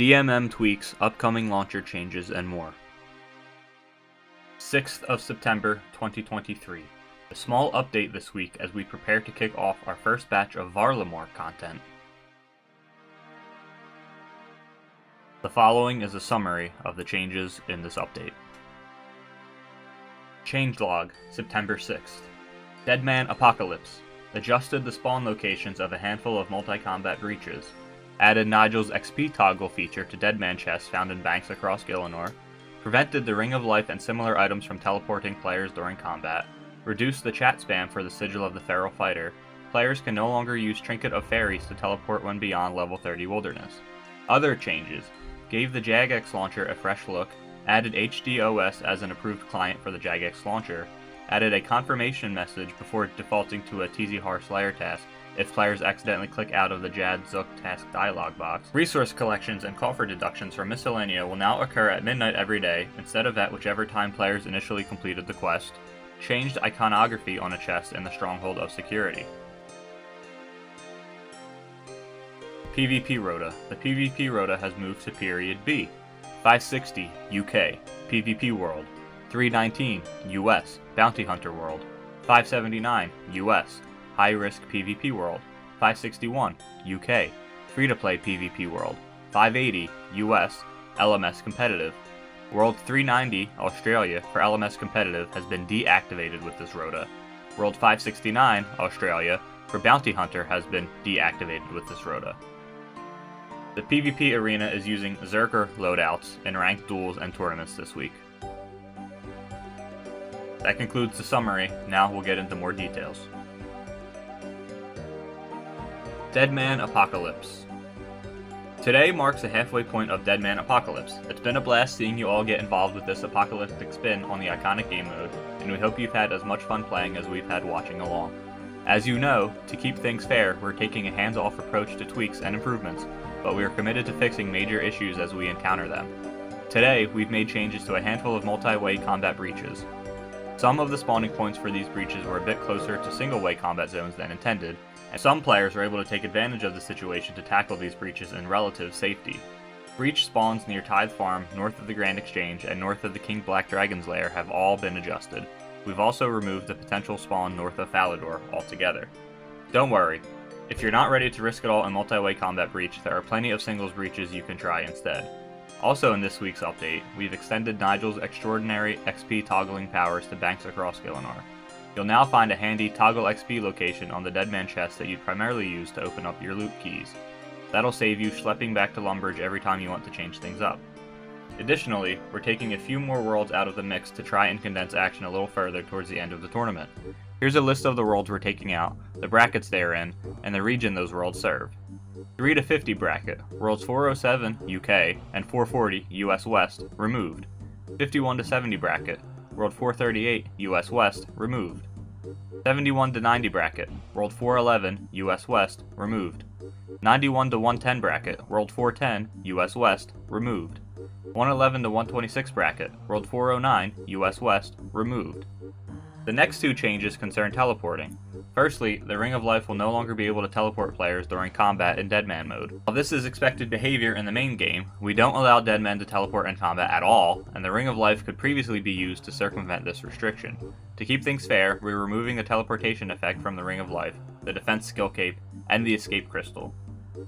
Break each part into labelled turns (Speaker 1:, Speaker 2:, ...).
Speaker 1: DMM tweaks, upcoming launcher changes, and more. 6th of September 2023. A small update this week as we prepare to kick off our first batch of Varlamore content. The following is a summary of the changes in this update. Changelog, September 6th. Deadman Apocalypse. Adjusted the spawn locations of a handful of multi-combat breaches. Added Nigel's XP toggle feature to Deadman chests found in banks across Gielinor. Prevented the Ring of Life and similar items from teleporting players during combat. Reduced the chat spam for the Sigil of the Feral Fighter. Players can no longer use Trinket of Fairies to teleport when beyond level 30 Wilderness. Other changes. Gave the Jagex launcher a fresh look. Added HDOS as an approved client for the Jagex launcher. Added a confirmation message before defaulting to a TZ Slayer task if players accidentally click out of the Jad Zook task dialog box. Resource collections and coffer deductions from Miscellanea will now occur at midnight every day instead of at whichever time players initially completed the quest. Changed iconography on a chest in the Stronghold of Security. PvP Rota. The PvP Rota has moved to Period B. 560 UK, PvP World. 319 US, Bounty Hunter World. 579 US, High Risk PvP World. 561 UK, Free-to-Play PvP World. 580 US, LMS Competitive. World 390 Australia for LMS Competitive has been deactivated with this rota. World 569 Australia for Bounty Hunter has been deactivated with this rota. The PvP arena is using Zerker loadouts in ranked duels and tournaments this week. That concludes the summary. Now we'll get into more details. Deadman Apocalypse. Today marks the halfway point of Deadman Apocalypse. It's been a blast seeing you all get involved with this apocalyptic spin on the iconic game mode, and we hope you've had as much fun playing as we've had watching along. As you know, to keep things fair, we're taking a hands-off approach to tweaks and improvements, but we are committed to fixing major issues as we encounter them. Today, we've made changes to a handful of multi-way combat breaches. Some of the spawning points for these breaches were a bit closer to single-way combat zones than intended, and some players were able to take advantage of the situation to tackle these breaches in relative safety. Breach spawns near Tithe Farm, north of the Grand Exchange, and north of the King Black Dragon's Lair have all been adjusted. We've also removed the potential spawn north of Falador altogether. Don't worry, if you're not ready to risk it all in multi-way combat breach, there are plenty of singles breaches you can try instead. Also in this week's update, we've extended Nigel's extraordinary XP toggling powers to banks across Gielinor. You'll now find a handy toggle XP location on the Deadman chest that you'd primarily use to open up your loot keys. That'll save you schlepping back to Lumbridge every time you want to change things up. Additionally, we're taking a few more worlds out of the mix to try and condense action a little further towards the end of the tournament. Here's a list of the worlds we're taking out, the brackets they are in, and the region those worlds serve. 3 to 50 bracket, worlds 407 UK and 440 US West, removed. 51 to 70 bracket, world 438 US West, removed. 71 to 90 bracket, world 411 US West, removed. 91 to 110 bracket, world 410 US West, removed. 111 to 126 bracket, world 409 US West, removed. The next two changes concern teleporting. Firstly, the Ring of Life will no longer be able to teleport players during combat in Deadman mode. While this is expected behavior in the main game, we don't allow Deadmen to teleport in combat at all, and the Ring of Life could previously be used to circumvent this restriction. To keep things fair, we're removing the teleportation effect from the Ring of Life, the defense skill cape, and the escape crystal.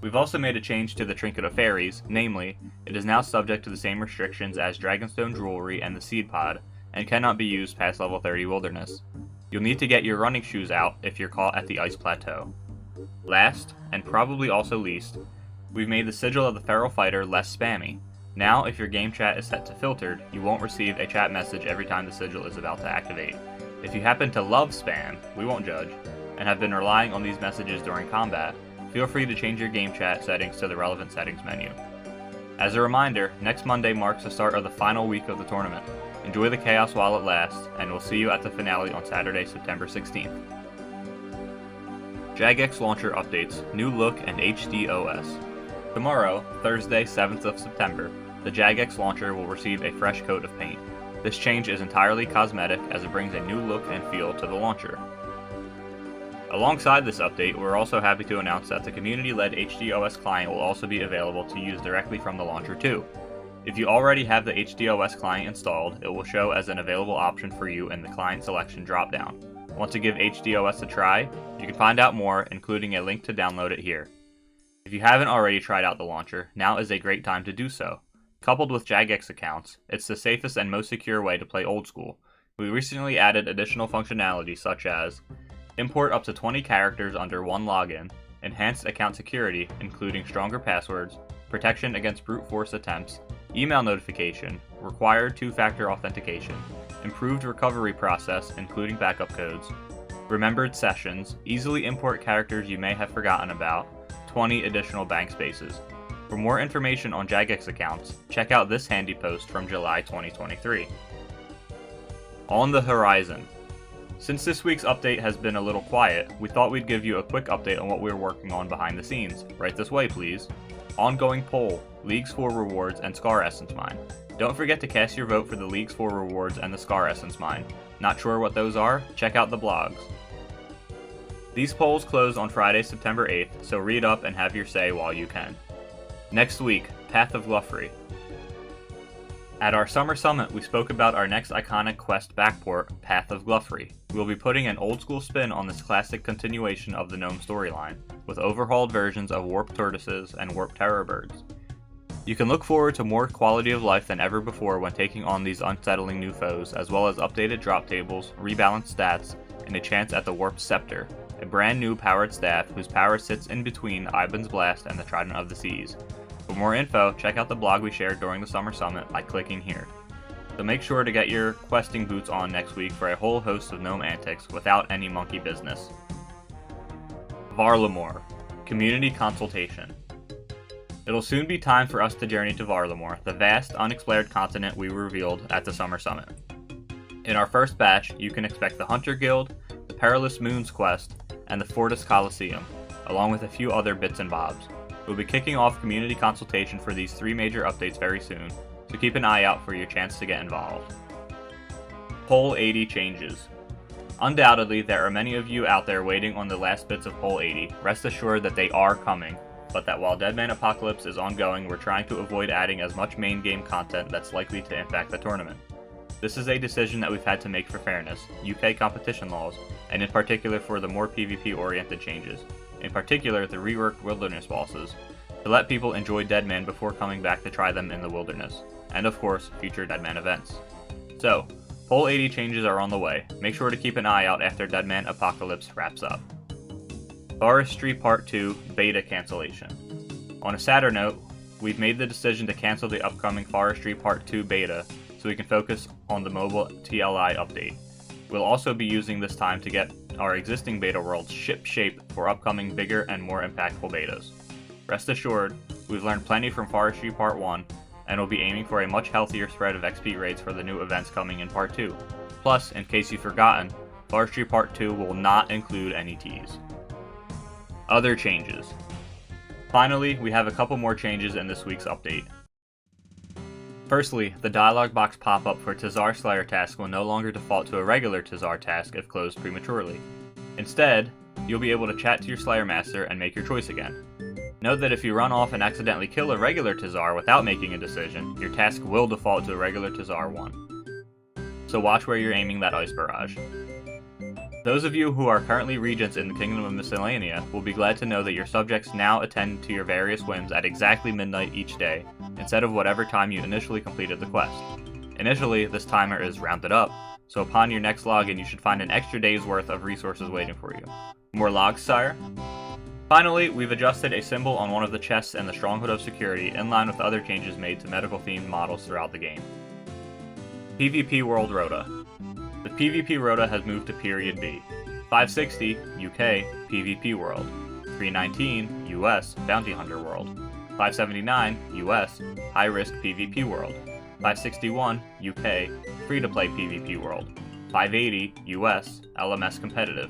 Speaker 1: We've also made a change to the Trinket of Fairies, namely, it is now subject to the same restrictions as Dragonstone Jewelry and the Seed Pod, and cannot be used past level 30 Wilderness. You'll need to get your running shoes out if you're caught at the Ice Plateau. Last, and probably also least, we've made the Sigil of the Feral Fighter less spammy. Now, if your game chat is set to filtered, you won't receive a chat message every time the Sigil is about to activate. If you happen to love spam, we won't judge, and have been relying on these messages during combat, feel free to change your game chat settings to the relevant settings menu. As a reminder, next Monday marks the start of the final week of the tournament. Enjoy the chaos while it lasts, and we'll see you at the finale on Saturday, September 16th. Jagex launcher updates, new look, and HDOS. Tomorrow, Thursday, 7th of September, the Jagex launcher will receive a fresh coat of paint. This change is entirely cosmetic as it brings a new look and feel to the launcher. Alongside this update, we're also happy to announce that the community-led HDOS client will also be available to use directly from the launcher too. If you already have the HDOS client installed, it will show as an available option for you in the client selection dropdown. Want to give HDOS a try? You can find out more, including a link to download it here. If you haven't already tried out the launcher, now is a great time to do so. Coupled with Jagex accounts, it's the safest and most secure way to play old school. We recently added additional functionality such as import up to 20 characters under one login, enhanced account security including stronger passwords, protection against brute force attempts, email notification, required two-factor authentication, improved recovery process including backup codes, remembered sessions, easily import characters you may have forgotten about, 20 additional bank spaces. For more information on Jagex accounts, check out this handy post from July 2023. On the horizon. Since this week's update has been a little quiet, we thought we'd give you a quick update on what we're working on behind the scenes. Right this way, please. Ongoing poll, Leagues 4 rewards, and Scar Essence Mine. Don't forget to cast your vote for the Leagues 4 rewards and the Scar Essence Mine. Not sure what those are? Check out the blogs. These polls close on Friday, September 8th, so read up and have your say while you can. Next week, Path of Gloufrey. At our Summer Summit, we spoke about our next iconic quest backport, Path of Gloufrey. We will be putting an old school spin on this classic continuation of the Gnome storyline, with overhauled versions of Warp Tortoises and Warp Terror Birds. You can look forward to more quality of life than ever before when taking on these unsettling new foes, as well as updated drop tables, rebalanced stats, and a chance at the Warp Scepter, a brand new powered staff whose power sits in between Iban's Blast and the Trident of the Seas. For more info, check out the blog we shared during the Summer Summit by clicking here. So make sure to get your questing boots on next week for a whole host of gnome antics without any monkey business. Varlamore, Community Consultation. It'll soon be time for us to journey to Varlamore, the vast, unexplored continent we revealed at the Summer Summit. In our first batch, you can expect the Hunter Guild, the Perilous Moons quest, and the Fortis Coliseum, along with a few other bits and bobs. We'll be kicking off community consultation for these 3 major updates very soon, so keep an eye out for your chance to get involved. Poll 80 changes. Undoubtedly, there are many of you out there waiting on the last bits of Poll 80. Rest assured that they are coming, but that while Deadman Apocalypse is ongoing, we're trying to avoid adding as much main game content that's likely to impact the tournament. This is a decision that we've had to make for fairness, UK competition laws, and in particular for the more PvP-oriented changes. In particular, the reworked wilderness bosses, to let people enjoy Deadman before coming back to try them in the wilderness, and of course, future Deadman events. So, Poll 80 changes are on the way. Make sure to keep an eye out after Deadman Apocalypse wraps up. Forestry Part 2 Beta Cancellation. On a sadder note, we've made the decision to cancel the upcoming Forestry Part 2 Beta so we can focus on the mobile TLI update. We'll also be using this time to get our existing beta worlds ship-shape for upcoming bigger and more impactful betas. Rest assured, we've learned plenty from Forestry Part 1, and will be aiming for a much healthier spread of XP rates for the new events coming in Part 2. Plus, in case you've forgotten, Forestry Part 2 will not include any teas. Other changes. Finally, we have a couple more changes in this week's update. Firstly, the dialog box pop-up for Tazar Slayer task will no longer default to a regular Tazar task if closed prematurely. Instead, you'll be able to chat to your Slayer Master and make your choice again. Note that if you run off and accidentally kill a regular Tazar without making a decision, your task will default to a regular Tazar one. So watch where you're aiming that ice barrage. Those of you who are currently regents in the Kingdom of Miscellanea will be glad to know that your subjects now attend to your various whims at exactly midnight each day, instead of whatever time you initially completed the quest. Initially, this timer is rounded up, so upon your next login you should find an extra day's worth of resources waiting for you. More logs, sire? Finally, we've adjusted a symbol on one of the chests in the Stronghold of Security in line with other changes made to medical-themed models throughout the game. PvP World Rota. The PvP Rota has moved to Period B. 560, UK, PvP World. 319, US, Bounty Hunter World. 579, US, High Risk PvP World. 561, UK, Free-to-Play PvP World. 580, US, LMS Competitive.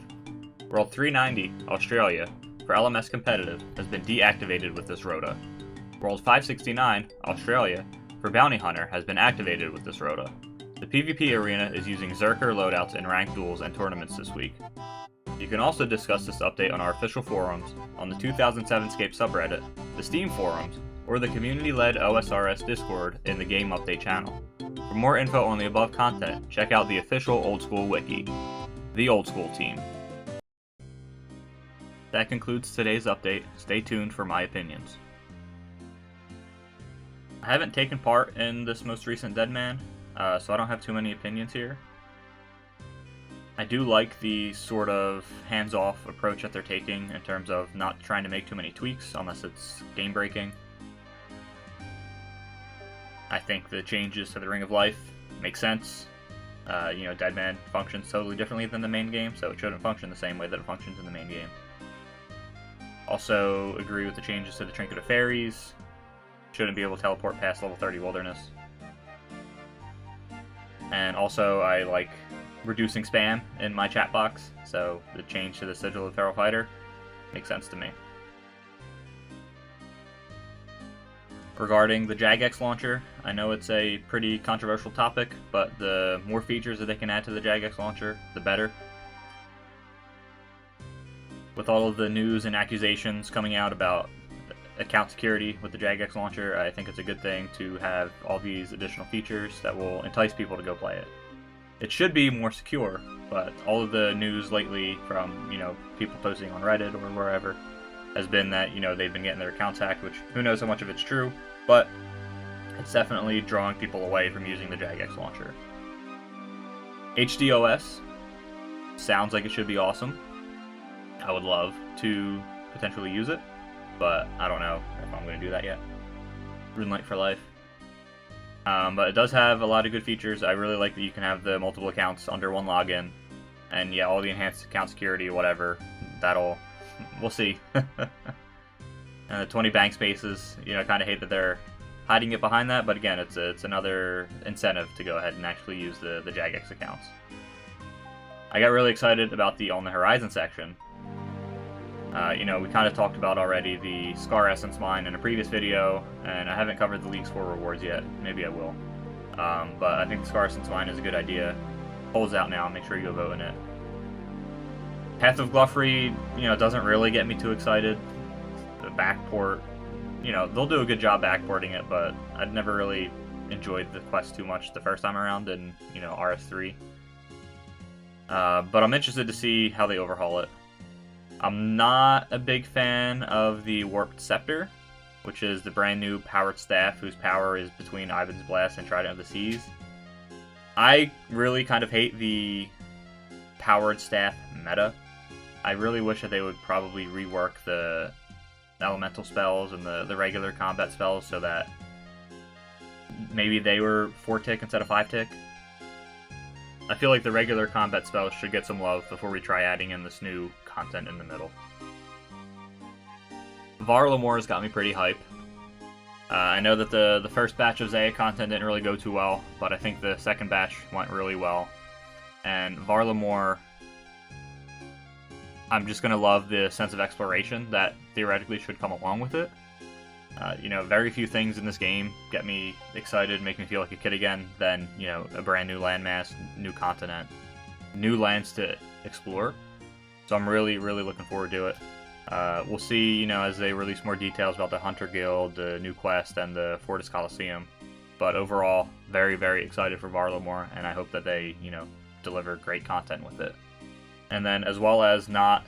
Speaker 1: World 390, Australia, for LMS Competitive, has been deactivated with this Rota. World 569, Australia, for Bounty Hunter has been activated with this Rota. The PvP arena is using Zerker loadouts in ranked duels and tournaments this week. You can also discuss this update on our official forums, on the 2007 Scape subreddit, the Steam forums, or the community-led OSRS Discord in the Game Update channel. For more info on the above content, check out the official Old School Wiki, the Old School team. That concludes today's update. Stay tuned for my opinions. I haven't taken part in this most recent Deadman, so I don't have too many opinions here. I do like the sort of hands-off approach that they're taking in terms of not trying to make too many tweaks unless it's game-breaking. I think the changes to the Ring of Life make sense. Deadman functions totally differently than the main game, so it shouldn't function the same way that it functions in the main game. Also agree with the changes to the Trinket of Fairies. Shouldn't be able to teleport past level 30 Wilderness. And also I like reducing spam in my chat box, so the change to the Sigil of Feral Fighter makes sense to me. Regarding the Jagex launcher, I know it's a pretty controversial topic, but the more features that they can add to the Jagex launcher, the better. With all of the news and accusations coming out about account security with the Jagex launcher, I think it's a good thing to have all these additional features that will entice people to go play it. It should be more secure, but all of the news lately from, people posting on Reddit or wherever has been that, they've been getting their accounts hacked, which who knows how much of it's true, but it's definitely drawing people away from using the Jagex launcher. HDOS sounds like it should be awesome. I would love to potentially use it, but I don't know if I'm going to do that yet. Runelight for life. But it does have a lot of good features. I really like that you can have the multiple accounts under one login, and yeah, all the enhanced account security or whatever, we'll see. And the 20 bank spaces, kind of hate that they're hiding it behind that, but again, it's another incentive to go ahead and actually use the Jagex accounts. I got really excited about the On the Horizon section. We kind of talked about already the Scar Essence mine in a previous video, and I haven't covered the Leagues 4 rewards yet. Maybe I will. But I think the Scar Essence mine is a good idea. Polls out now, make sure you go vote in it. Path of Gluffrey, doesn't really get me too excited. The backport, they'll do a good job backporting it, but I'd never really enjoyed the quest too much the first time around in, RS3. But I'm interested to see how they overhaul it. I'm not a big fan of the Warped Scepter, which is the brand new powered staff whose power is between Ivan's Blast and Trident of the Seas. I really kind of hate the powered staff meta. I really wish that they would probably rework the elemental spells and the regular combat spells so that maybe they were 4-tick instead of 5-tick. I feel like the regular combat spells should get some love before we try adding in this new content in the middle. Varlamore has got me pretty hype. I know that the first batch of Zaya content didn't really go too well, but I think the second batch went really well. And Varlamore, I'm just going to love the sense of exploration that theoretically should come along with it. Very few things in this game get me excited, make me feel like a kid again, than, a brand new landmass, new continent, new lands to explore. So I'm really, really looking forward to it. We'll see, as they release more details about the Hunter Guild, the new quest, and the Fortis Coliseum. But overall, very, very excited for Varlamore, and I hope that they, deliver great content with it. And then, as well as not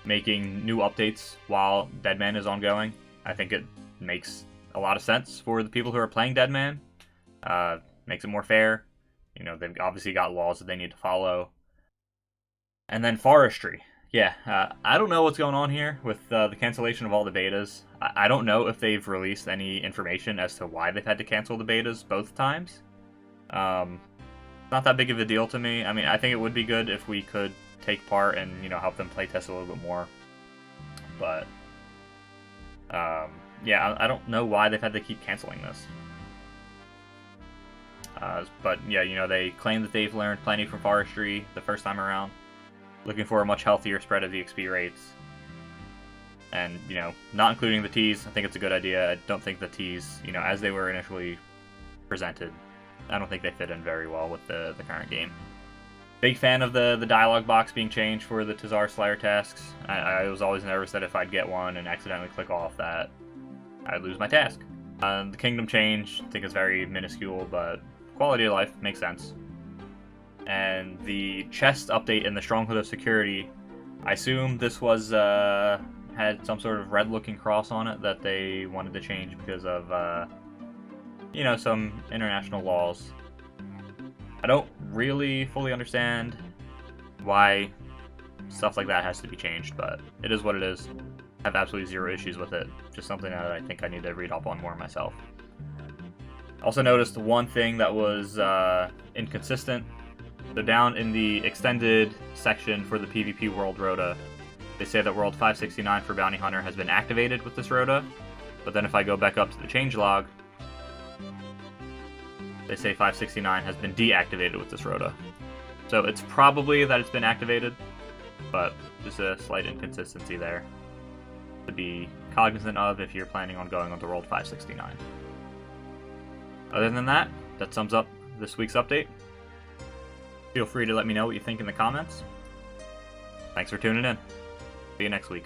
Speaker 1: making new updates while Deadman is ongoing, I think it makes a lot of sense for the people who are playing Deadman. Makes it more fair. They've obviously got laws that they need to follow. And then Forestry. Yeah, I don't know what's going on here with the cancellation of all the betas. I don't know if they've released any information as to why they've had to cancel the betas both times. Not that big of a deal to me. I mean, I think it would be good if we could take part and, help them playtest a little bit more. But, yeah, I don't know why they've had to keep canceling this. But, yeah, they claim that they've learned plenty from Forestry the first time around. Looking for a much healthier spread of the XP rates. And, not including the Ts, I think it's a good idea. I don't think the Ts, as they were initially presented, I don't think they fit in very well with the current game. Big fan of the dialogue box being changed for the Tazar Slayer tasks. I was always nervous that if I'd get one and accidentally click off that, I'd lose my task. The kingdom change, I think is very minuscule, but quality of life makes sense. And the chest update in the Stronghold of Security, I assume this was had some sort of red-looking cross on it that they wanted to change because of, you know, some international laws. I don't really fully understand why stuff like that has to be changed, but it is what it is. I have absolutely zero issues with it. Just something that I think I need to read up on more myself. Also noticed one thing that was inconsistent. So down in the extended section for the PvP World Rota, they say that World 569 for Bounty Hunter has been activated with this Rota, but then if I go back up to the changelog, they say 569 has been deactivated with this Rota. So it's probably that it's been activated, but just a slight inconsistency there to be cognizant of if you're planning on going on to World 569. Other than that, that sums up this week's update. Feel free to let me know what you think in the comments. Thanks for tuning in. See you next week.